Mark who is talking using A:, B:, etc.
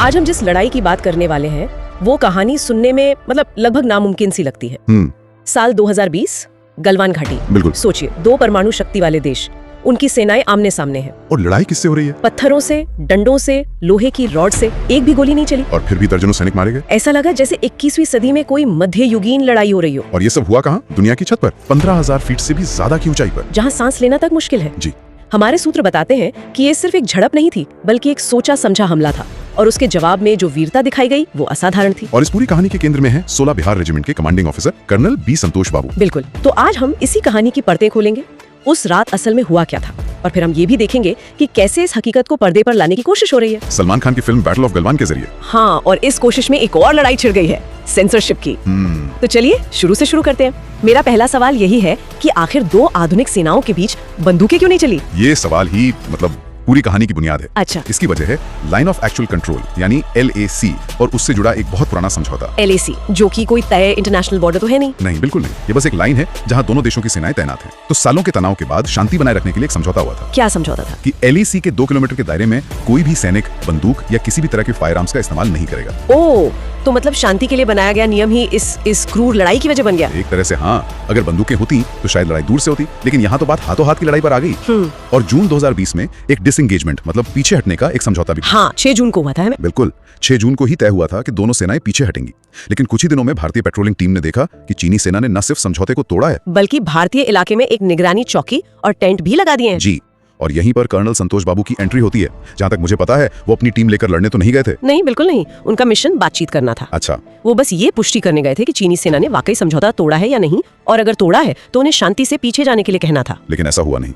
A: आज हम जिस लड़ाई की बात करने वाले हैं वो कहानी सुनने में लगभग नामुमकिन सी लगती है। साल 2020, गलवान घाटी।
B: बिल्कुल।
A: सोचिए, 2 परमाणु शक्ति वाले देश, उनकी सेनाएं आमने सामने हैं।
B: और लड़ाई किससे हो रही है?
A: पत्थरों से, डंडों से, लोहे की रॉड से। एक भी गोली नहीं चली।
B: और फिर भी दर्जनों सैनिक मारे गए।
A: ऐसा लगा जैसे 21वीं सदी में कोई मध्ययुगीन लड़ाई हो रही हो।
B: और ये सब हुआ कहाँ? दुनिया की छत पर, 15,000 फीट से भी ज्यादा की ऊंचाई पर,
A: जहाँ सांस लेना तक मुश्किल है।
B: जी।
A: हमारे सूत्र बताते हैं कि ये सिर्फ एक झड़प नहीं थी, बल्कि एक सोचा समझा हमला था। और उसके जवाब में जो वीरता दिखाई गई वो असाधारण थी।
B: और इस पूरी कहानी के केंद्र में है 16 बिहार रेजिमेंट के कमांडिंग ऑफिसर कर्नल बी संतोष बाबू।
A: बिल्कुल। तो आज हम इसी कहानी की परतें खोलेंगे। उस रात असल में हुआ क्या था, और फिर हम ये भी देखेंगे कि कैसे इस हकीकत को पर्दे पर लाने की कोशिश हो रही है
B: सलमान खान की फिल्म बैटल ऑफ गलवान के जरिए।
A: हाँ, और इस कोशिश में एक और लड़ाई छिड़ गई है, सेंसरशिप की। तो चलिए शुरू से शुरू करते हैं। मेरा पहला सवाल यही है कि आखिर 2 आधुनिक सेनाओं के बीच बंदूकें क्यों नहीं चली?
B: ये सवाल ही पूरी कहानी की बुनियाद है।
A: अच्छा।
B: इसकी वजह है लाइन ऑफ एक्चुअल कंट्रोल यानी LAC और उससे जुड़ा एक बहुत पुराना समझौता।
A: LAC, जो कि कोई तय इंटरनेशनल बॉर्डर तो है नहीं?
B: नहीं, बिल्कुल नहीं। ये बस एक लाइन है जहां दोनों देशों की सेनाएं तैनात हैं। तो सालों के तनाव के बाद शांति बनाए रखने के लिए एक समझौता हुआ था।
A: क्या समझौता था?
B: कि LAC के 2 किलोमीटर के दायरे में कोई भी सैनिक बंदूक या किसी भी तरह के फायर आर्म्स का इस्तेमाल नहीं करेगा।
A: ओह, तो शांति के लिए बनाया गया नियम ही इस क्रूर लड़ाई की वजह बन गया।
B: एक तरह से हाँ। अगर बंदूकें होती तो शायद लड़ाई दूर से होती, लेकिन यहाँ तो बात हाथों हाथ की लड़ाई पर आ गई। और जून 2020 में एक डिसएंगेजमेंट पीछे हटने का एक समझौता भी।
A: हाँ, 6 जून को हुआ था।
B: बिल्कुल, 6 जून को ही तय हुआ था कि दोनों सेनाएं पीछे हटेंगी। लेकिन कुछ ही दिनों में भारतीय पेट्रोलिंग टीम ने देखा कि चीनी सेना ने न सिर्फ समझौते को तोड़ा है,
A: बल्कि भारतीय इलाके में एक निगरानी चौकी और टेंट भी लगा दिए हैं।
B: जी। और यहीं पर कर्नल संतोष बाबू की एंट्री होती है। जहां तक मुझे पता है वो अपनी टीम लेकर लड़ने तो नहीं गए थे।
A: नहीं, बिल्कुल नहीं। उनका मिशन बातचीत करना था।
B: अच्छा।
A: वो बस ये पुष्टि करने गए थे कि चीनी सेना ने वाकई समझौता तोड़ा है या नहीं, और अगर तोड़ा है तो उन्हें शांति से पीछे जाने के लिए कहना था।
B: लेकिन ऐसा हुआ नहीं।